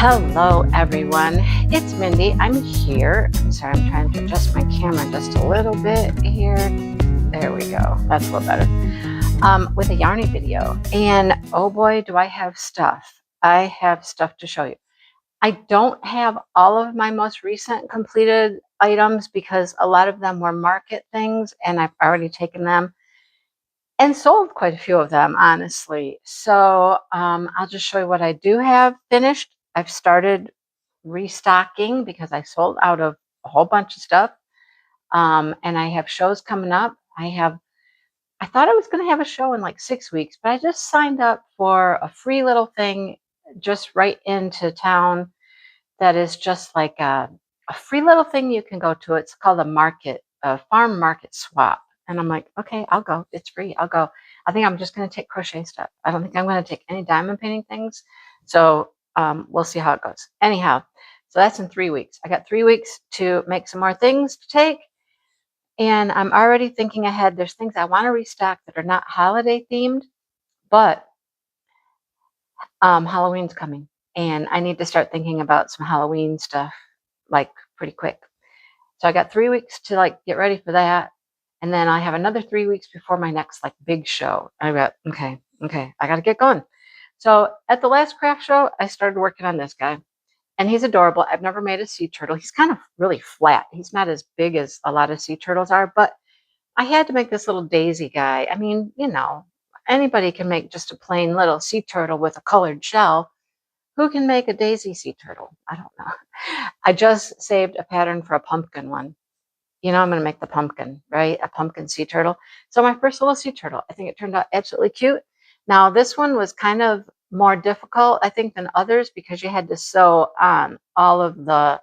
Hello everyone, it's Mindy. I'm here. I'm sorry, I'm trying to adjust my camera just a little bit here. There we go. That's a little better. With a Yarny video. And oh boy, do I have stuff. I have stuff to show you. I don't have all of my most recent completed items because a lot of them were market things and I've already taken them and sold quite a few of them, honestly. So I'll just show you what I do have finished. I've started restocking because I sold out of a whole bunch of stuff. And I have shows coming up. I thought I was going to have a show in like 6 weeks, but I just signed up for a free little thing just right into town that is just like a free little thing you can go to. It's called a farm market swap. And I'm like, okay, I'll go. It's free. I'll go. I think I'm just going to take crochet stuff. I don't think I'm going to take any diamond painting things. So we'll see how it goes. Anyhow, so that's in 3 weeks. I got 3 weeks to make some more things to take. And I'm already thinking ahead. There's things I want to restock that are not holiday themed, but Halloween's coming. And I need to start thinking about some Halloween stuff like pretty quick. So I got 3 weeks to like get ready for that. And then I have another 3 weeks before my next like big show. I got, okay, I got to get going. So at the last craft show, I started working on this guy. And he's adorable. I've never made a sea turtle. He's kind of really flat. He's not as big as a lot of sea turtles are, but I had to make this little daisy guy. I mean, you know, anybody can make just a plain little sea turtle with a colored shell. Who can make a daisy sea turtle? I don't know. I just saved a pattern for a pumpkin one. You know, I'm going to make the pumpkin, right? A pumpkin sea turtle. So my first little sea turtle, I think it turned out absolutely cute. Now, this one was kind of more difficult, I think, than others because you had to sew on all of the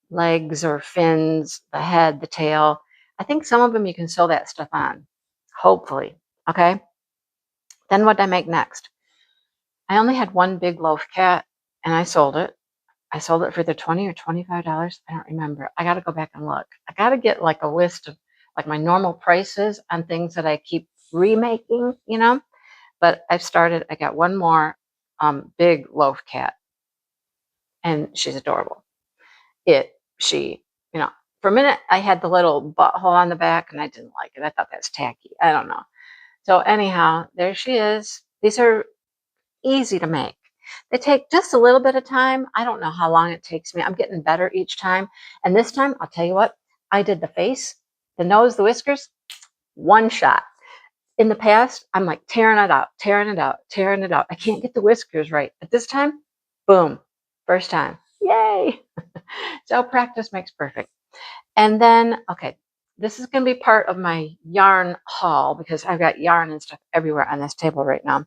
legs or fins, the head, the tail. I think some of them you can sew that stuff on, hopefully. Okay. Then what did I make next? I only had one big loaf cat and I sold it. I sold it for either $20 or $25. I don't remember. I got to go back and look. I got to get like a list of like my normal prices on things that I keep remaking, you know. But I've started. I got one more big loaf cat, and she's adorable. She, you know, for a minute I had the little butthole on the back, and I didn't like it. I thought that's tacky. I don't know. So anyhow, there she is. These are easy to make. They take just a little bit of time. I don't know how long it takes me. I'm getting better each time. And this time, I'll tell you what, I did the face, the nose, the whiskers, one shot. In the past, I'm like tearing it out. I can't get the whiskers right. But this time, boom, first time. Yay! So practice makes perfect. And then, okay, this is going to be part of my yarn haul because I've got yarn and stuff everywhere on this table right now.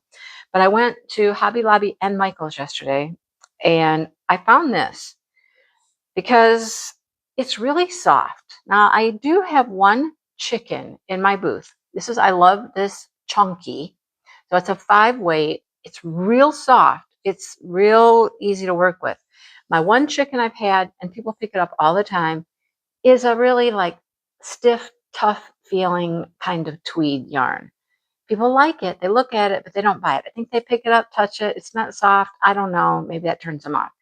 But I went to Hobby Lobby and Michael's yesterday, and I found this because it's really soft. Now, I do have one chicken in my booth. I love this chunky. So it's a 5 weight. It's real soft. It's real easy to work with. My one chicken I've had, and people pick it up all the time, is a really like stiff, tough feeling kind of tweed yarn. People like it. They look at it, but they don't buy it. I think they pick it up, touch it. It's not soft. I don't know. Maybe that turns them off.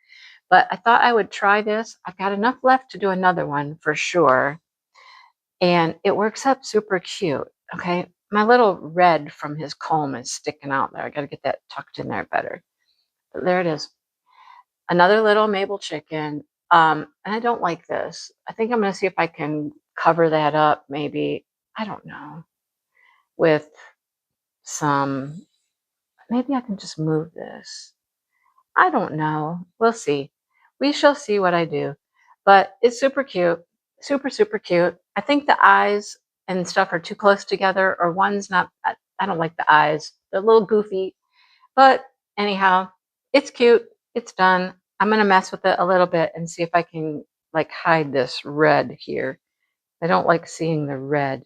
But I thought I would try this. I've got enough left to do another one for sure. And it works up super cute. Okay. My little red from his comb is sticking out there. I got to get that tucked in there better. But there it is. Another little Mabel chicken. And I don't like this. I think I'm going to see if I can cover that up maybe. I don't know. With some, maybe I can just move this. I don't know. We'll see. We shall see what I do. But it's super cute. Super, super cute. I think the eyes and stuff are too close together, or one's not. I don't like the eyes. They're a little goofy. But anyhow, it's cute. It's done. I'm going to mess with it a little bit and see if I can like hide this red here. I don't like seeing the red.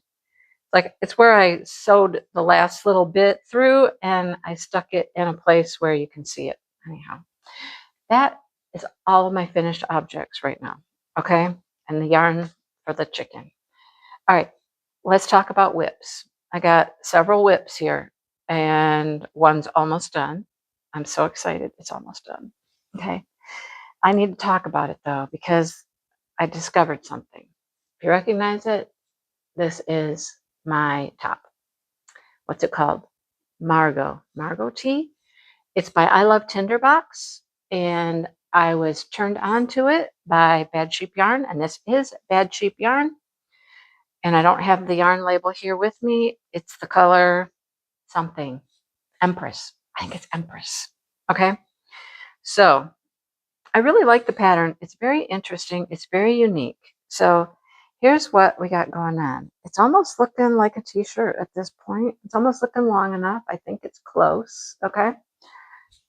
Like it's where I sewed the last little bit through and I stuck it in a place where you can see it. Anyhow, that is all of my finished objects right now. Okay. And the yarn for the chicken. All right. Let's talk about whips. I got several whips here and one's almost done. I'm so excited. It's almost done. Okay. I need to talk about it though, because I discovered something. If you recognize it, this is my top. What's it called? Margot tea. It's by I Love Tinderbox, and I was turned on to it by Bad Sheep Yarn, and this is Bad Sheep Yarn. And I don't have the yarn label here with me. It's the color something. Empress. I think it's Empress. Okay. So I really like the pattern. It's very interesting. It's very unique. So here's what we got going on. It's almost looking like a t-shirt at this point. It's almost looking long enough. I think it's close. Okay.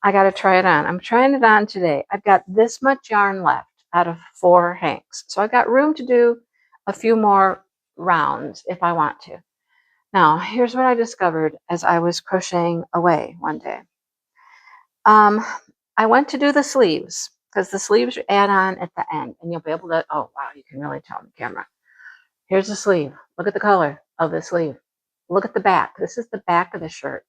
I got to try it on. I'm trying it on today. I've got this much yarn left out of 4 hanks. So I've got room to do a few more rounds if I want to. Now, here's what I discovered as I was crocheting away one day. I went to do the sleeves because the sleeves add on at the end, and you'll be able to, oh, wow, you can really tell on the camera. Here's the sleeve. Look at the color of the sleeve. Look at the back. This is the back of the shirt.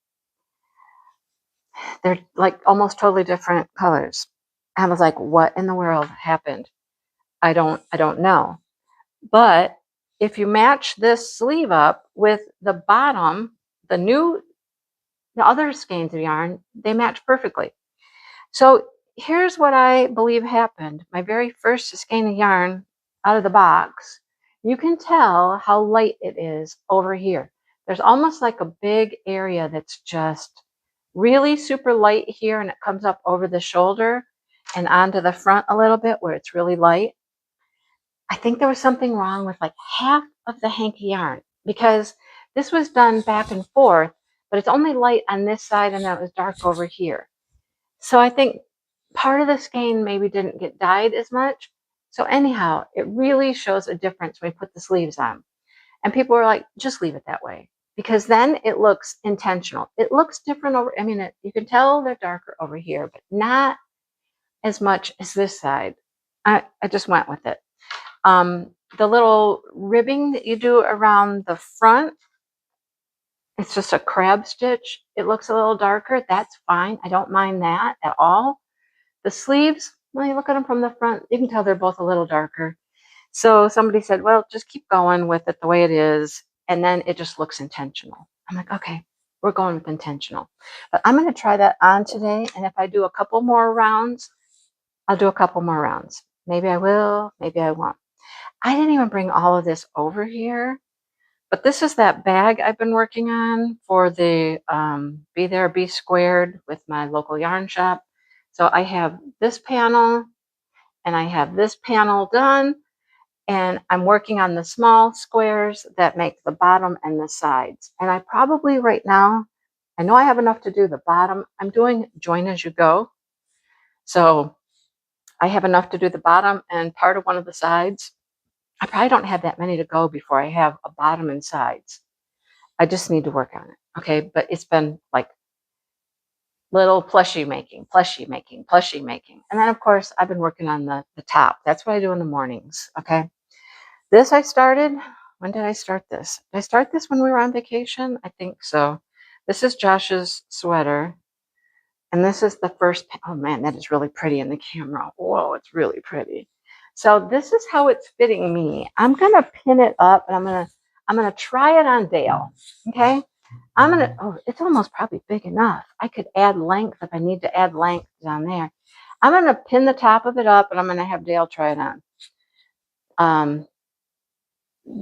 They're like almost totally different colors. I was like, what in the world happened? I don't know. But if you match this sleeve up with the bottom, the other skeins of yarn, they match perfectly. So here's what I believe happened. My very first skein of yarn out of the box, you can tell how light it is over here. There's almost like a big area that's just really super light here, and it comes up over the shoulder and onto the front a little bit where it's really light. I think there was something wrong with like half of the hanky yarn, because this was done back and forth, but it's only light on this side and then it was dark over here. So I think part of the skein maybe didn't get dyed as much. So anyhow, it really shows a difference when we put the sleeves on. And people were like, just leave it that way, because then it looks intentional. It looks different over, I mean, you can tell they're darker over here, but not as much as this side. I just went with it. The little ribbing that you do around the front, it's just a crab stitch. It looks a little darker. That's fine. I don't mind that at all. The sleeves, well, you look at them from the front, you can tell they're both a little darker. So somebody said, well, just keep going with it the way it is, and then it just looks intentional. I'm like, okay, we're going with intentional. But I'm going to try that on today, and if I do a couple more rounds, I'll do a couple more rounds. Maybe I will, maybe I won't. I didn't even bring all of this over here, but this is that bag I've been working on for the Be There, Be Squared with my local yarn shop. So I have this panel and I have this panel done, and I'm working on the small squares that make the bottom and the sides. And I probably right now, I know I have enough to do the bottom. I'm doing join as you go. So I have enough to do the bottom and part of one of the sides. I probably don't have that many to go before I have a bottom and sides. I just need to work on it. Okay, but it's been like little plushie making. And then of course I've been working on the top. That's what I do in the mornings. Okay. This I started, when did I start this? Did I start this when we were on vacation? I think so. This is Josh's sweater. And this is the first, oh man, that is really pretty in the camera. Whoa, it's really pretty. So this is how it's fitting me. I'm gonna pin it up and I'm gonna try it on Dale. Okay. Oh, it's almost probably big enough. I could add length if I need to add length down there. I'm gonna pin the top of it up and I'm gonna have Dale try it on.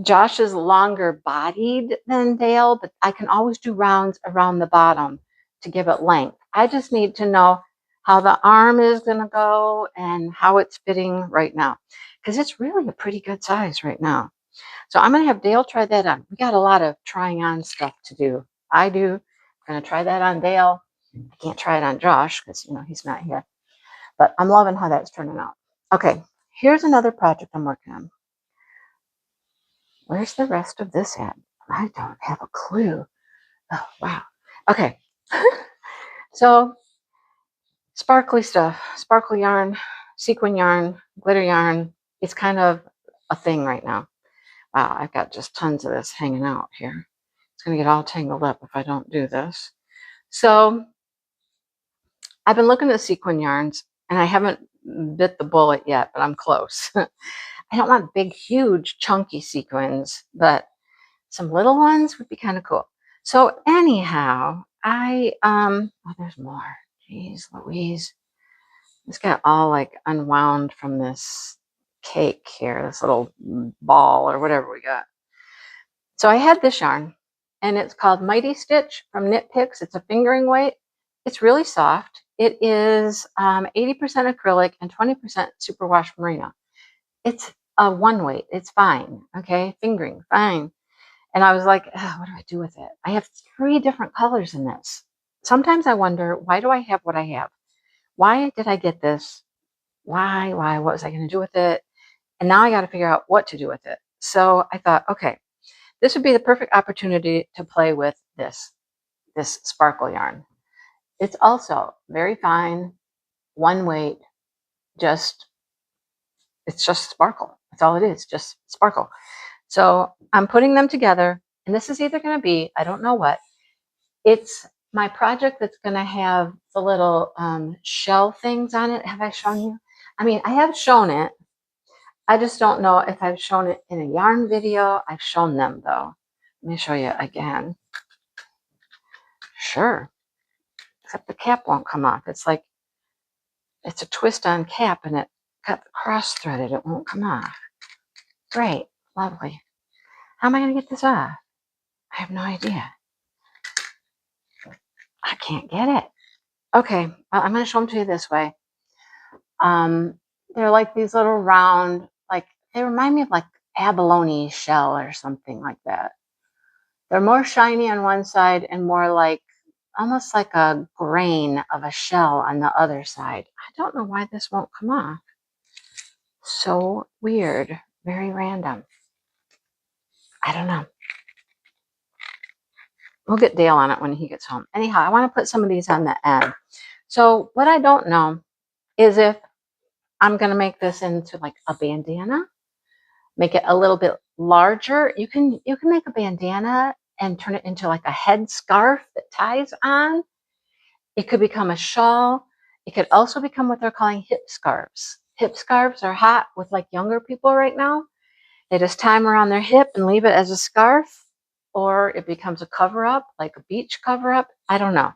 Josh is longer bodied than Dale, but I can always do rounds around the bottom to give it length. I just need to know how the arm is going to go and how it's fitting right now, because it's really a pretty good size right now. So I'm going to have Dale try that on. We got a lot of trying on stuff to do. I'm going to try that on Dale. I can't try it on Josh because, he's not here. But I'm loving how that's turning out. Okay, here's another project I'm working on. Where's the rest of this at? I don't have a clue. Oh, wow. Okay. So, sparkly stuff, sparkly yarn, sequin yarn, glitter yarn. It's kind of a thing right now. Wow, I've got just tons of this hanging out here. It's going to get all tangled up if I don't do this. So, I've been looking at sequin yarns, and I haven't bit the bullet yet, but I'm close. I don't want big, huge, chunky sequins, but some little ones would be kind of cool. So anyhow, oh, there's more. Jeez Louise. This got all like unwound from this cake here, this little ball or whatever we got. So I had this yarn, and it's called Mighty Stitch from Knit Picks. It's a fingering weight. It's really soft. It is 80% acrylic and 20% superwash merino. It's a one weight. It's fine. Okay, fingering, fine. And I was like, what do I do with it? I have 3 different colors in this. Sometimes I wonder, why do I have what I have? Why did I get this? Why? What was I going to do with it? And now I got to figure out what to do with it. So I thought, okay, this would be the perfect opportunity to play with this sparkle yarn. It's also very fine, one weight, it's just sparkle. That's all it is, just sparkle. So I'm putting them together, and this is either going to be, I don't know what, it's my project that's going to have the little shell things on it. Have I shown you? I mean, I have shown it. I just don't know if I've shown it in a yarn video. I've shown them though. Let me show you again. Sure. Except the cap won't come off. It's like, it's a twist on cap and it got cross threaded. It won't come off. Great. Lovely. How am I going to get this off? I have no idea. I can't get it. Okay. Well, I'm going to show them to you this way. They're like these little round, like they remind me of like abalone shell or something like that. They're more shiny on one side and more like almost like a grain of a shell on the other side. I don't know why this won't come off. So weird. Very random. I don't know. We'll get Dale on it when he gets home. Anyhow, I want to put some of these on the end. So what I don't know is if I'm going to make this into like a bandana, make it a little bit larger. You can make a bandana and turn it into like a head scarf that ties on. It could become a shawl. It could also become what they're calling hip scarves. Hip scarves are hot with like younger people right now. They just tie them around their hip and leave it as a scarf, or it becomes a cover-up, like a beach cover-up. I don't know.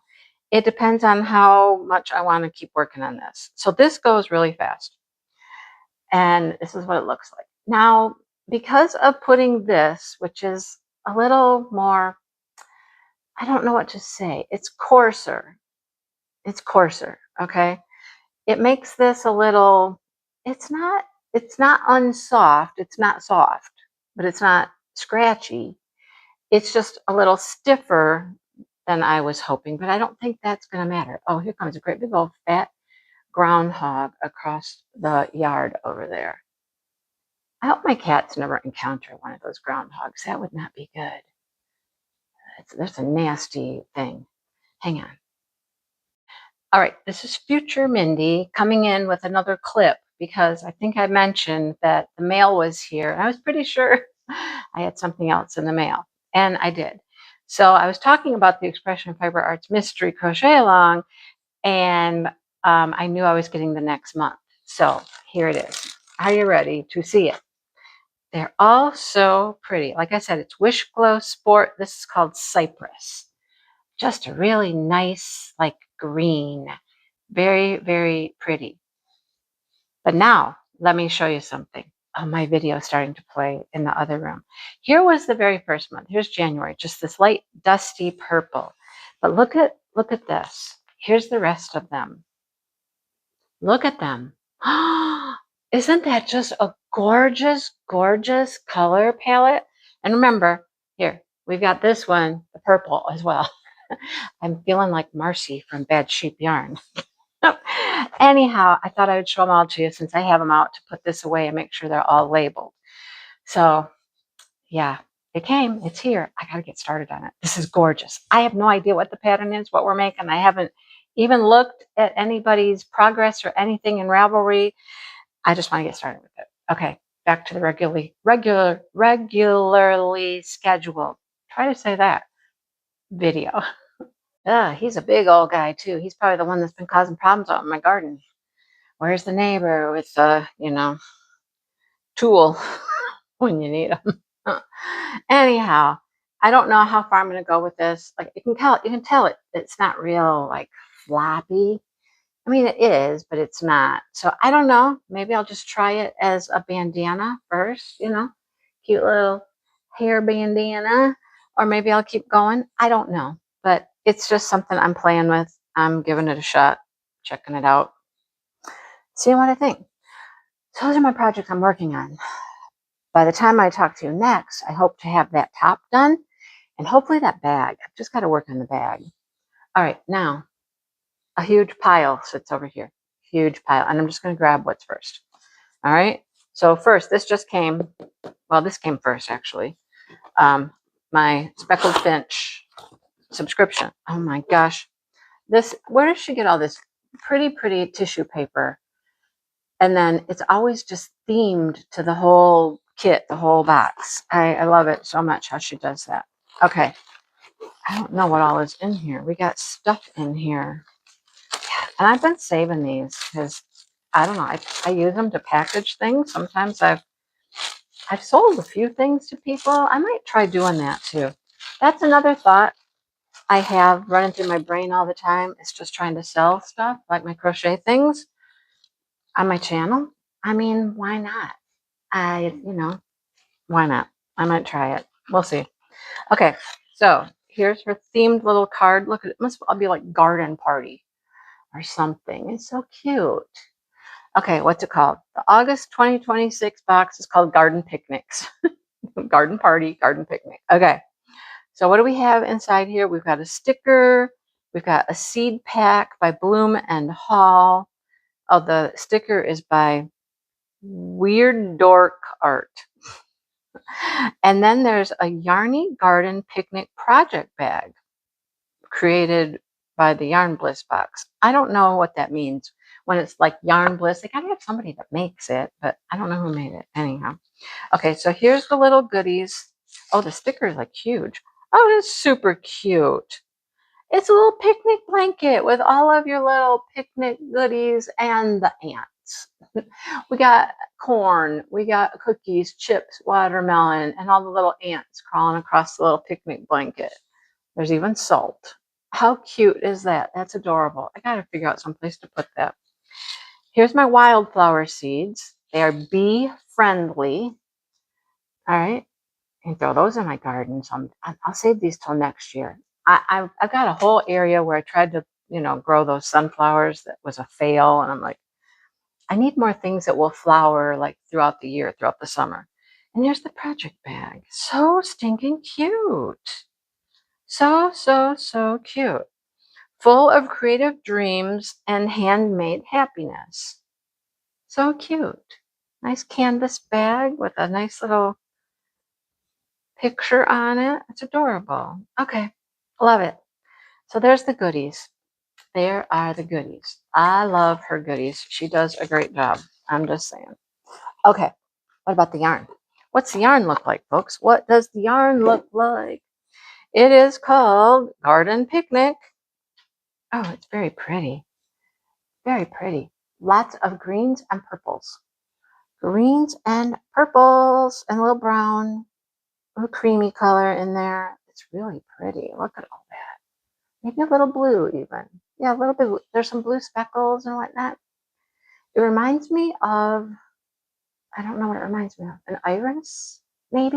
It depends on how much I want to keep working on this. So this goes really fast. And this is what it looks like. Now, because of putting this, which is a little more, I don't know what to say. It's coarser. It's coarser, okay? It makes this a little, it's not unsoft. It's not soft, but it's not scratchy. It's just a little stiffer than I was hoping, but I don't think that's going to matter. Oh, here comes a great big old fat groundhog across the yard over there. I hope my cats never encounter one of those groundhogs. That would not be good. That's a nasty thing. Hang on. All right, this is future Mindy coming in with another clip because I think I mentioned that the mail was here. I was pretty sure I had something else in the mail, and I did. So I was talking about the Expression Fiber Arts Mystery Crochet Along, and I knew I was getting the next month. So here it is. Are you ready to see it? They're all so pretty. Like I said, it's Wish Glow Sport. This is called Cypress. Just a really nice, like green. Very, very pretty. But now, let me show you something. Oh, my video is starting to play in the other room. Here was the very first month. Here's January, just this light, dusty purple. But look at this. Here's the rest of them. Look at them. Isn't that just a gorgeous, gorgeous color palette? And remember, here, we've got this one, the purple as well. I'm feeling like Marcy from Bad Sheep Yarn. Anyhow, I thought I would show them all to you since I have them out to put this away and make sure they're all labeled. So, yeah, it came. It's here. I got to get started on it. This is gorgeous. I have no idea what the pattern is, what we're making. I haven't even looked at anybody's progress or anything in Ravelry. I just want to get started with it. Okay, back to the regularly scheduled. Try to say that video. He's a big old guy too. He's probably the one that's been causing problems out in my garden. Where's the neighbor with the, you know, tool when you need them? Anyhow, I don't know how far I'm going to go with this. Like you can tell it's not real like floppy. I mean, it is, but it's not. So I don't know. Maybe I'll just try it as a bandana first, you know, cute little hair bandana, or maybe I'll keep going. I don't know, but it's just something I'm playing with. I'm giving it a shot, checking it out, seeing what I think. So those are my projects I'm working on. By the time I talk to you next, I hope to have that top done and hopefully that bag. I've just got to work on the bag. All right, now a huge pile sits over here. Huge pile. And I'm just going to grab what's first. All right. So first, this just came. Well, this came first, actually. My Speckled Finch subscription. Oh my gosh. Where does she get all this pretty tissue paper? And then it's always just themed to the whole kit, the whole box. I love it so much how she does that. Okay. I don't know what all is in here. We got stuff in here. And I've been saving these because I don't know. I use them to package things. Sometimes I've sold a few things to people. I might try doing that too. That's another thought I have running through my brain all the time. It's just trying to sell stuff like my crochet things on my channel. I mean, why not? Why not? I might try it. We'll see. Okay, so here's her themed little card. Look, it must be like garden party or something. It's so cute. Okay, what's it called? The August 2026 box is called Garden Picnics. Garden Party, Garden Picnic. Okay, so what do we have inside here? We've got a sticker. We've got a seed pack by Bloom and Hall. Oh, the sticker is by Weird Dork Art. And then there's a Yarny Garden Picnic project bag created by the Yarn Bliss box. I don't know what that means. When it's like Yarn Bliss, they gotta have somebody that makes it, but I don't know who made it. Anyhow. Okay, so here's the little goodies. Oh, the sticker is like huge. Oh, it's super cute. It's a little picnic blanket with all of your little picnic goodies and the ants. We got corn, we got cookies, chips, watermelon, and all the little ants crawling across the little picnic blanket. There's even salt. How cute is that? That's adorable. I gotta figure out some place to put that. Here's my wildflower seeds. They are bee friendly. All right. And throw those in my garden. So I'll save these till next year. I've got a whole area where I tried to, grow those sunflowers. That was a fail. And I'm like, I need more things that will flower like throughout the year, throughout the summer. And here's the project bag. So stinking cute. So cute. Full of creative dreams and handmade happiness. So cute. Nice canvas bag with a nice little picture on it. It's adorable. Okay, love it. So there's the goodies. There are the goodies. I love her goodies. She does a great job. I'm just saying. Okay, what about the yarn? What's the yarn look like, folks? What does the yarn look like? It is called Garden Picnic. Oh, it's very pretty. Very pretty. Lots of greens and purples. Greens and purples and a little brown, a little creamy color in there. It's really pretty. Look at all that. Maybe a little blue even. Yeah, a little bit. There's some blue speckles and whatnot. It reminds me of, I don't know what it reminds me of. An iris, maybe?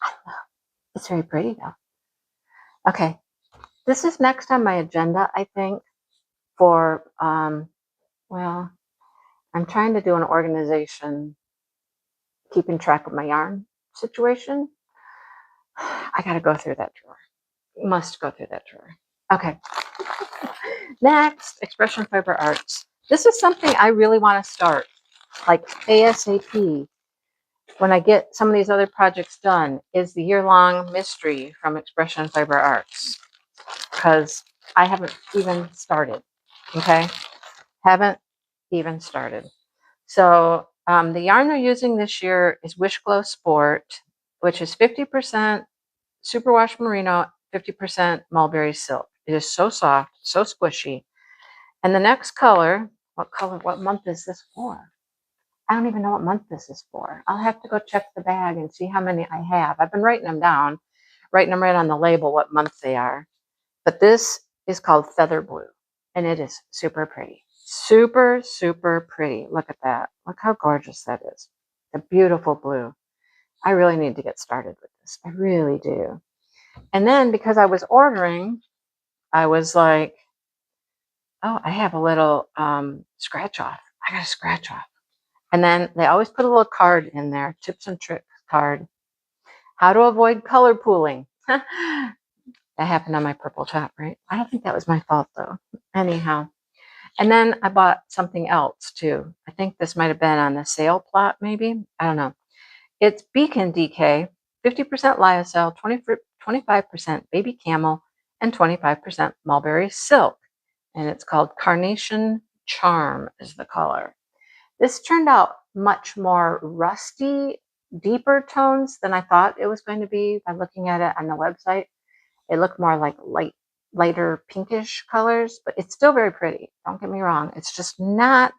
I don't know. It's very pretty though. Okay. This is next on my agenda, I think, for, well, I'm trying to do an organization keeping track of my yarn situation. I got to go through that drawer. Must go through that drawer. Okay. Next, Expression Fiber Arts. This is something I really want to start, like ASAP. When I get some of these other projects done, is the year-long mystery from Expression Fiber Arts, because I haven't even started. Okay, haven't even started. So the yarn they're using this year is Wish Glow Sport, which is 50% superwash merino, 50% mulberry silk. It is so soft, so squishy. And the next color What color, what month is this for? I don't even know what month this is for. I'll have to go check the bag and see how many I have. I've been writing them down, writing them right on the label what month they are. But this is called Feather Blue, and it is super pretty. Super, super pretty. Look at that. Look how gorgeous that is. The beautiful blue. I really need to get started with this. I really do. And then because I was ordering, I was like, oh, I have a little scratch off. I got a scratch off. And then they always put a little card in there, tips and tricks card. How to avoid color pooling. That happened on my purple top, right? I don't think that was my fault though. Anyhow. And then I bought something else too. I think this might have been on the sale plot, maybe. I don't know. It's Beacon DK, 50% lyocell, 25% baby camel, and 25% mulberry silk. And it's called Carnation Charm is the color. This turned out much more rusty, deeper tones than I thought it was going to be by looking at it on the website. It looked more like lighter pinkish colors, but it's still very pretty. Don't get me wrong. It's just not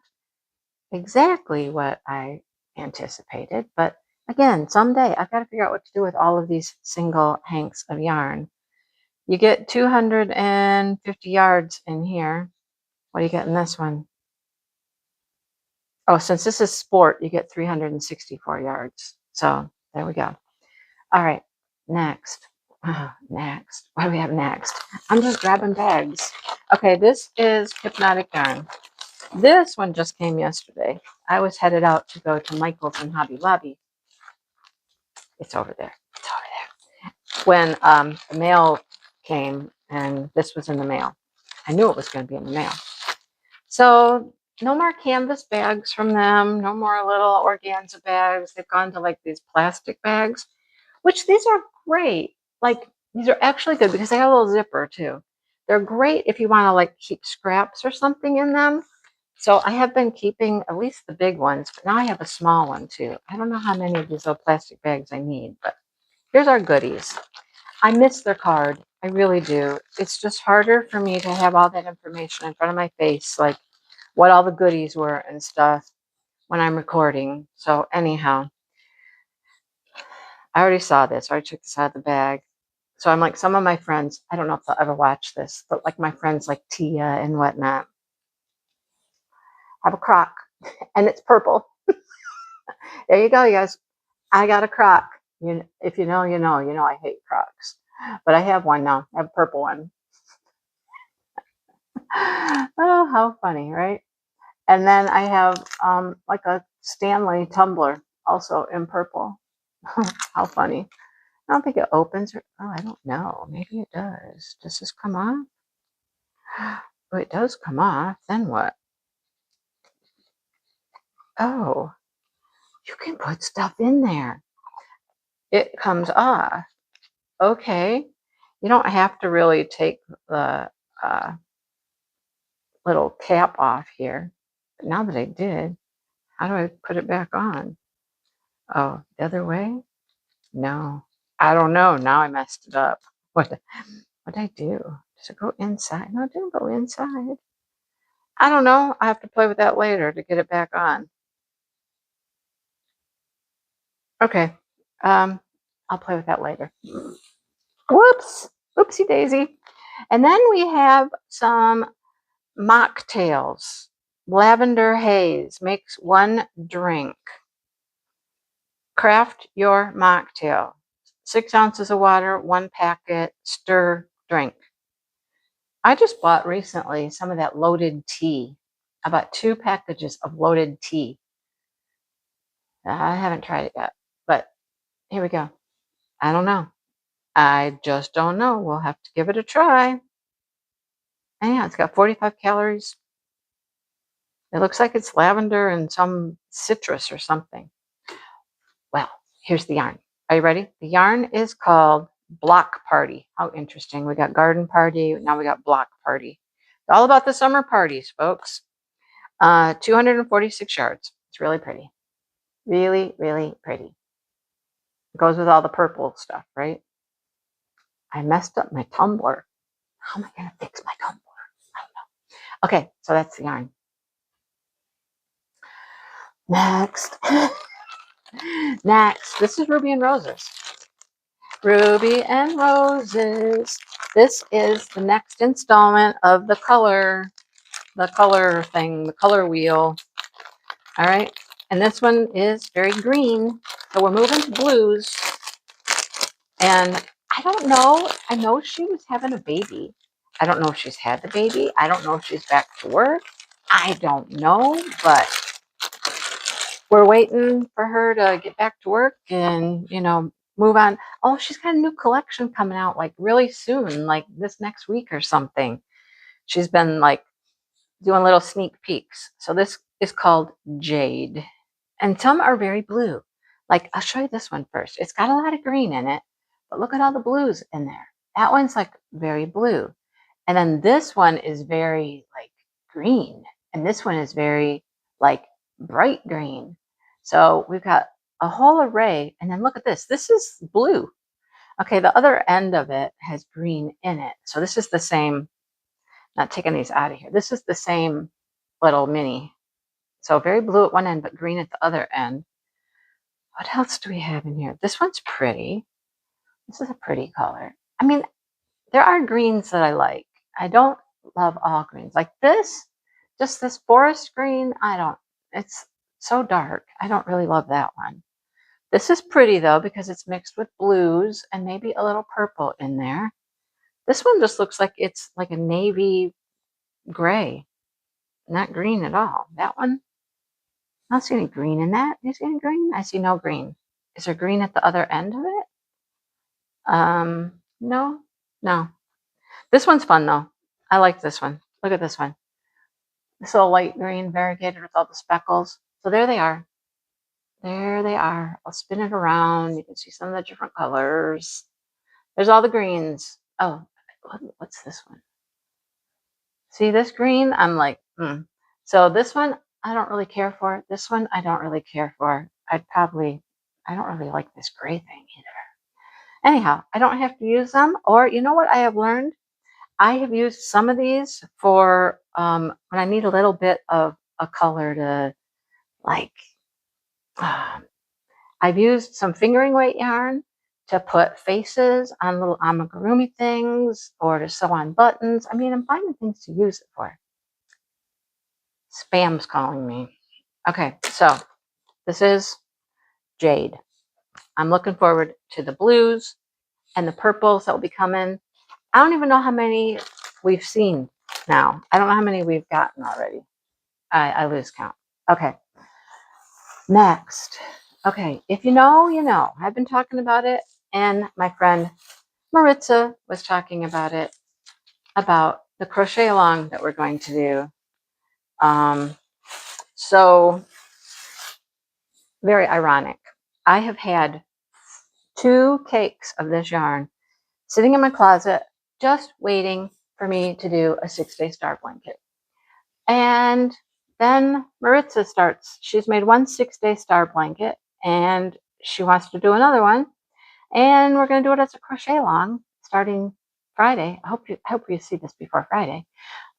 exactly what I anticipated. But again, someday I've got to figure out what to do with all of these single hanks of yarn. You get 250 yards in here. What do you get in this one? Oh, since this is sport, you get 364 yards. So there we go. All right, next. Next. What do we have next? I'm just grabbing bags. Okay, this is Hypnotic Yarn. This one just came yesterday. I was headed out to go to Michael's and Hobby Lobby. It's over there. It's over there. When the mail came and this was in the mail. I knew it was going to be in the mail. So no more canvas bags from them. No more little organza bags. They've gone to like these plastic bags, which these are great. Like these are actually good because they have a little zipper too. They're great if you want to like keep scraps or something in them. So I have been keeping at least the big ones, but now I have a small one too. I don't know how many of these little plastic bags I need, but here's our goodies. I miss their card. I really do. It's just harder for me to have all that information in front of my face, like what all the goodies were and stuff when I'm recording. So anyhow, I already saw this. I already took this out of the bag. So I'm like, some of my friends, I don't know if they'll ever watch this, but like my friends like Tia and whatnot, have a crock and it's purple. There you go, you guys. I got a crock. If you know, you know. You know I hate Crocs. But I have one now. I have a purple one. Oh, how funny, right? And then I have like a Stanley tumbler, also in purple. How funny. I don't think it opens. Oh, I don't know. Maybe it does. Does this come off? Oh, it does come off. Then what? Oh, you can put stuff in there. It comes off. Okay. You don't have to really take the little cap off here. But now that I did, how do I put it back on? Oh, the other way? No. I don't know. Now I messed it up. What did I do? Does it go inside? No, it didn't go inside. I don't know. I have to play with that later to get it back on. Okay. I'll play with that later. Whoops. Oopsie daisy. And then we have some mocktails. Lavender haze makes one drink. Craft your mocktail. 6 ounces of water, 1 packet, stir, drink. I just bought recently some of that loaded tea. I bought 2 packages of loaded tea. I haven't tried it yet, but here we go. I don't know. I just don't know. We'll have to give it a try. And yeah, it's got 45 calories. It looks like it's lavender and some citrus or something. Well, here's the yarn. Are you ready? The yarn is called Block Party. How interesting. We got Garden Party. Now we got Block Party. It's all about the summer parties, folks. 246 yards. It's really pretty. Really, really pretty. It goes with all the purple stuff, right? I messed up my tumbler. How am I going to fix my tumbler? I don't know. Okay, so that's the yarn. Next. Next. This is Ruby and Roses. Ruby and Roses. This is the next installment of the color thing, the color wheel. All right. And this one is very green. So we're moving to blues. And I don't know. I know she was having a baby. I don't know if she's had the baby. I don't know if she's back to work. I don't know, but we're waiting for her to get back to work and, you know, move on. Oh, she's got a new collection coming out like really soon, like this next week or something. She's been like doing little sneak peeks. So this is called Jade. And some are very blue. Like, I'll show you this one first. It's got a lot of green in it, but look at all the blues in there. That one's like very blue. And then this one is very like green. And this one is very like bright green. So we've got a whole array. And then look at this. This is blue. Okay, the other end of it has green in it. So this is the same, not taking these out of here. This is the same little mini. So very blue at one end, but green at the other end. What else do we have in here? This one's pretty. This is a pretty color. I mean, there are greens that I like. I don't love all greens. Like this, just this forest green, it's so dark. I don't really love that one. This is pretty though, because it's mixed with blues and maybe a little purple in there. This one just looks like it's like a navy gray, not green at all. That one, I don't see any green in that. Do you see any green? I see no green. Is there green at the other end of it? No. This one's fun though. I like this one. Look at this one. This little light green variegated with all the speckles. So there they are. There they are. I'll spin it around. You can see some of the different colors. There's all the greens. Oh, what's this one? See this green? I'm like, So this one, I don't really care for. This one, I don't really care for. I don't really like this gray thing either. Anyhow, I don't have to use them. Or you know what I have learned? I have used some of these for when I need a little bit of a color to like, I've used some fingering weight yarn to put faces on little amigurumi things or to sew on buttons. I mean, I'm finding things to use it for. Spam's calling me. Okay, so this is Jade. I'm looking forward to the blues and the purples that will be coming. I don't even know how many we've seen now. I don't know how many we've gotten already. I lose count. Okay. Next. Okay. If you know, you know. I've been talking about it, and my friend Maritza was talking about it, about the crochet along that we're going to do. So very ironic. I have had 2 cakes of this yarn sitting in my closet, just waiting for me to do a 6-day star blanket. And then Maritza starts. She's made 1 6-day star blanket, and she wants to do another one. And we're going to do it as a crochet along starting Friday. I hope you see this before Friday.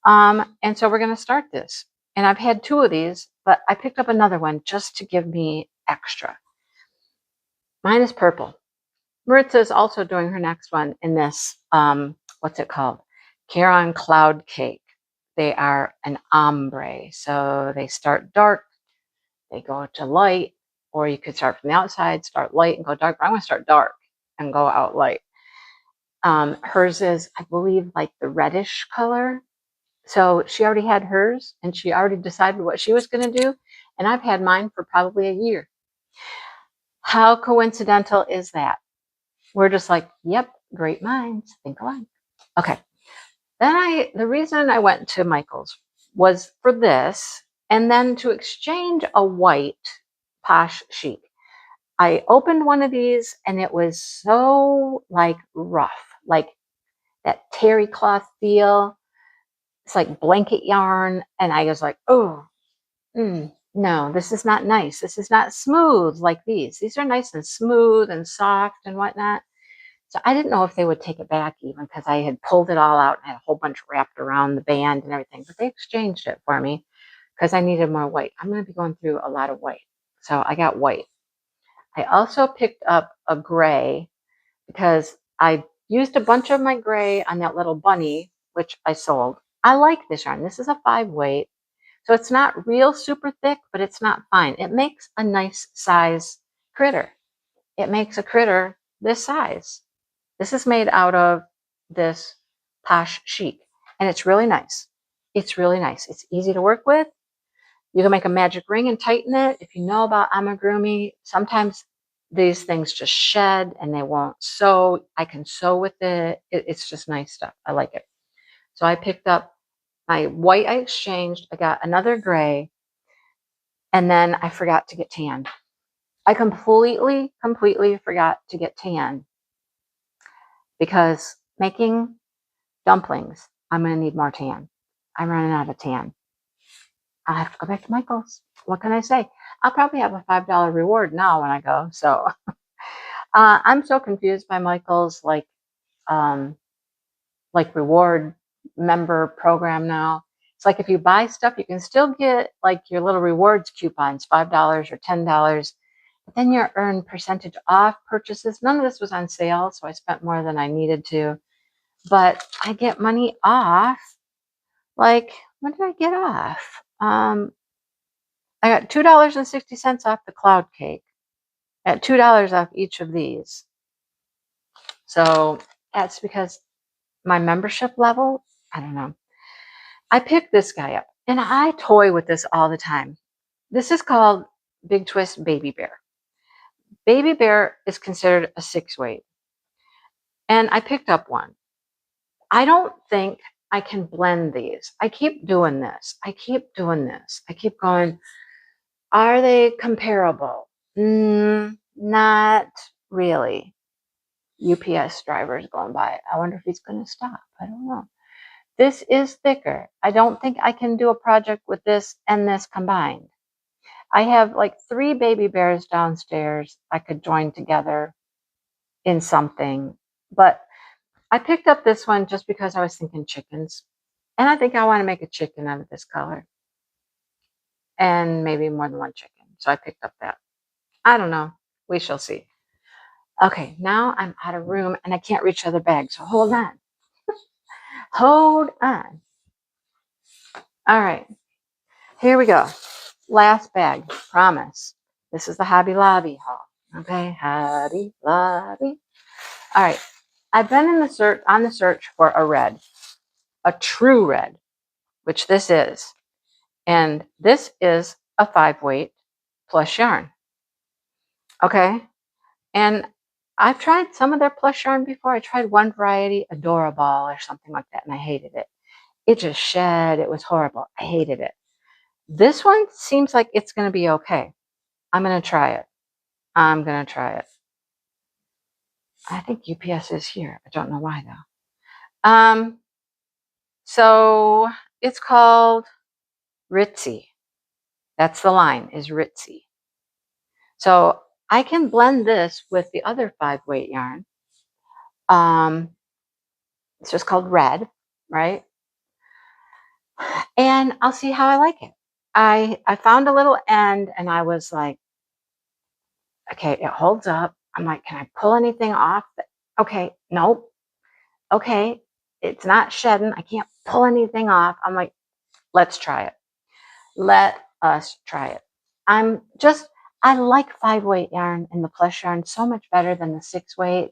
And so we're going to start this. And I've had 2 of these, but I picked up another one just to give me extra. Mine is purple. Maritza is also doing her next one in this, what's it called? Caron Cloud Cake. They are an ombre. So they start dark, they go to light, or you could start from the outside, start light and go dark. But I'm going to start dark and go out light. Hers is, I believe, like the reddish color. So she already had hers and she already decided what she was going to do. And I've had mine for probably a year. How coincidental is that? We're just like, yep, great minds think alike. Okay. Then the reason I went to Michael's was for this, and then to exchange a white Posh Chic. I opened one of these and it was so like rough, like that terry cloth feel. It's like blanket yarn. And I was like, oh, no, this is not nice. This is not smooth like these. These are nice and smooth and soft and whatnot. So I didn't know if they would take it back even because I had pulled it all out and had a whole bunch wrapped around the band and everything. But they exchanged it for me because I needed more white. I'm going to be going through a lot of white. So I got white. I also picked up a gray because I used a bunch of my gray on that little bunny, which I sold. I like this yarn. This is a 5 weight. So it's not real super thick, but it's not fine. It makes a nice size critter. It makes a critter this size. This is made out of this Posh Chic, and it's really nice. It's really nice. It's easy to work with. You can make a magic ring and tighten it. If you know about amigurumi, sometimes these things just shed and they won't sew. I can sew with it. It's just nice stuff. I like it. So I picked up my white. I exchanged. I got another gray, and then I forgot to get tan. I completely forgot to get tan because making dumplings, I'm going to need more tan. I'm running out of tan. I have to go back to Michael's. What can I say? I'll probably have a $5 reward now when I go. So I'm so confused by Michael's reward member program now. It's like if you buy stuff, you can still get like your little rewards coupons, $5 or $10, but then you earn percentage off purchases. None of this was on sale, so I spent more than I needed to, but I get money off. Like, what did I get off? I got $2.60 off the cloud cake. I got $2 off each of these. So that's because my membership level, I don't know. I picked this guy up, and I toy with this all the time. This is called Big Twist Baby Bear. Baby Bear is considered a 6 weight, and I picked up one. I don't think I can blend these. I keep doing this. I keep going, are they comparable? Not really. UPS driver's going by. I wonder if he's going to stop. I don't know. This is thicker. I don't think I can do a project with this and this combined. I have like 3 baby bears downstairs I could join together in something. But I picked up this one just because I was thinking chickens. And I think I want to make a chicken out of this color. And maybe more than one chicken. So I picked up that. I don't know. We shall see. Okay, now I'm out of room and I can't reach the other bag. So hold on. Hold on. All right. Here we go. Last bag. Promise. This is the Hobby Lobby haul. Okay, Hobby Lobby. All right. I've been on the search for a red. A true red, which this is. And this is a 5 weight plush yarn. Okay? And I've tried some of their plush yarn before. I tried one variety, Adorable or something like that, and I hated it. It just shed. It was horrible. I hated it. This one seems like it's going to be okay. I'm going to try it. I'm going to try it. I think UPS is here. I don't know why, though. So it's called Ritzy. That's the line, is Ritzy. So I can blend this with the other 5 weight yarn. It's just called Red, right? And I'll see how I like it. I found a little end and I was like, okay, it holds up. I'm like, can I pull anything off? Okay, nope. Okay, it's not shedding. I can't pull anything off. I'm like, let's try it. Let us try it. I like 5 weight yarn and the plush yarn so much better than the 6 weight.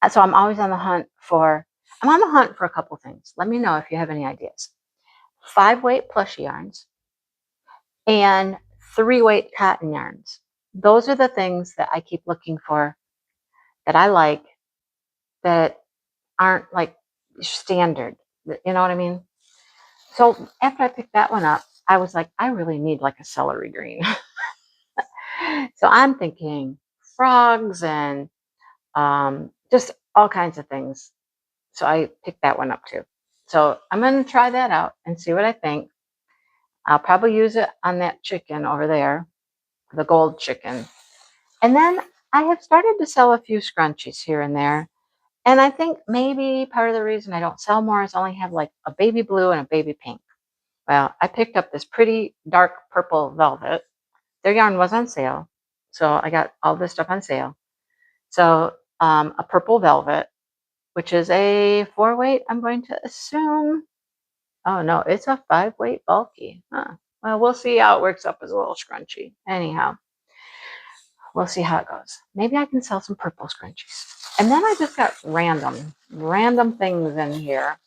So I'm always on the hunt for a couple things. Let me know if you have any ideas. 5 weight plush yarns and 3 weight cotton yarns. Those are the things that I keep looking for that I like that aren't like standard. You know what I mean? So after I picked that one up, I was like, I really need like a celery green. So I'm thinking frogs and just all kinds of things. So I picked that one up too. So I'm going to try that out and see what I think. I'll probably use it on that chicken over there, the gold chicken. And then I have started to sell a few scrunchies here and there. And I think maybe part of the reason I don't sell more is I only have like a baby blue and a baby pink. Well, I picked up this pretty dark purple velvet. Their yarn was on sale, so I got all this stuff on sale. So a purple velvet, which is a 4-weight, I'm going to assume. Oh no, it's a 5-weight bulky. Huh. Well, we'll see how it works up as a little scrunchie. Anyhow, we'll see how it goes. Maybe I can sell some purple scrunchies. And then I just got random things in here.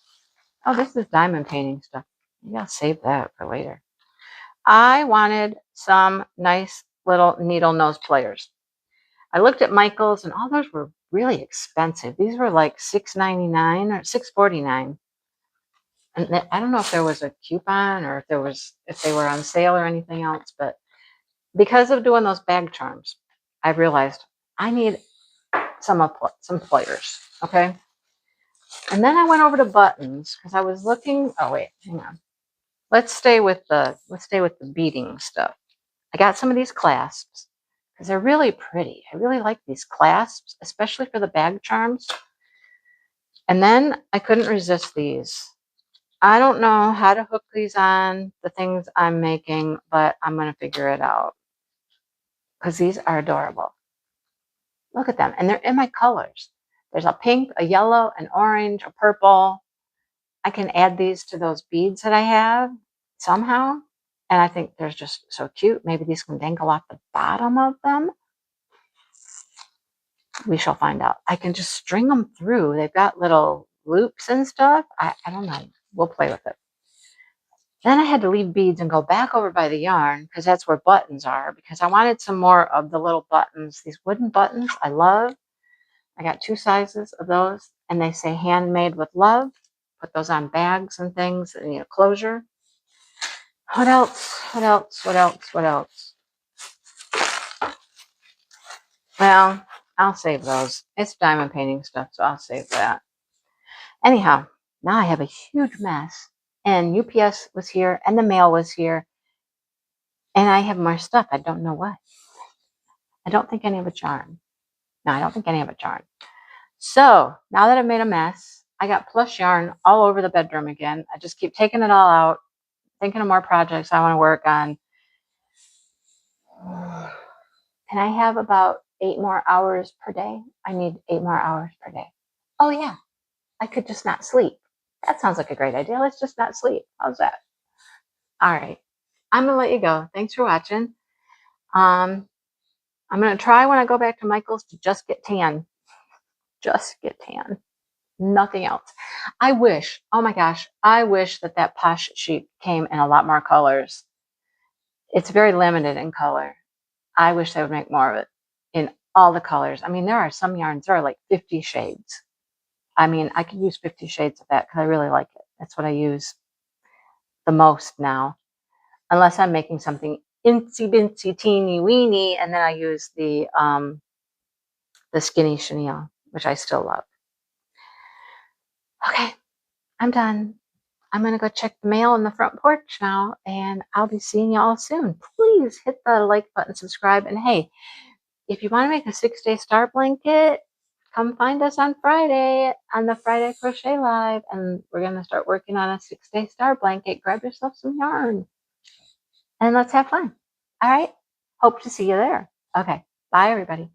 Oh, this is diamond painting stuff. Maybe I'll save that for later. I wanted some nice little needle nose players. I looked at Michael's and all those were really expensive. These were like $6.99 or $6.49. And I don't know if there was a coupon or if they were on sale or anything else, but because of doing those bag charms, I realized I need some players. Okay. And then I went over to buttons because I was looking. Oh wait, hang on. Let's stay with the beading stuff. I got some of these clasps because they're really pretty. I really like these clasps, especially for the bag charms. And then I couldn't resist these. I don't know how to hook these on the things I'm making, but I'm going to figure it out because these are adorable. Look at them. And they're in my colors. There's a pink, a yellow, an orange, a purple. I can add these to those beads that I have somehow. And I think they're just so cute. Maybe these can dangle off the bottom of them. We shall find out. I can just string them through. They've got little loops and stuff. I don't know. We'll play with it. Then I had to leave beads and go back over by the yarn because that's where buttons are, because I wanted some more of the little buttons. These wooden buttons I love. I got 2 sizes of those, and they say handmade with love. Put those on bags and things that need a closure. What else? What else? What else? What else? Well, I'll save those. It's diamond painting stuff, so I'll save that. Anyhow, now I have a huge mess. And UPS was here, and the mail was here. And I have more stuff. I don't know what. I don't think any of it's yarn. No, I don't think any of it's yarn. So, now that I've made a mess, I got plush yarn all over the bedroom again. I just keep taking it all out, thinking of more projects I want to work on. And I have about 8 more hours per day. I need 8 more hours per day. Oh, yeah. I could just not sleep. That sounds like a great idea. Let's just not sleep. How's that? All right. I'm going to let you go. Thanks for watching. I'm going to try when I go back to Michael's to just get tan. Just get tan. Nothing else. I wish, oh my gosh, I wish that Posh sheet came in a lot more colors. It's very limited in color. I wish they would make more of it in all the colors. I mean, there are some yarns, there are like 50 shades. I mean, I could use 50 shades of that because I really like it. That's what I use the most now. Unless I'm making something incy bincy teeny weeny, and then I use the skinny chenille, which I still love. Okay, I'm done. I'm going to go check the mail on the front porch now, and I'll be seeing you all soon. Please hit the like button, subscribe, and hey, if you want to make a 6-day star blanket, come find us on Friday on the Friday Crochet Live, and we're going to start working on a 6-day star blanket. Grab yourself some yarn, and let's have fun. All right? Hope to see you there. Okay, bye, everybody.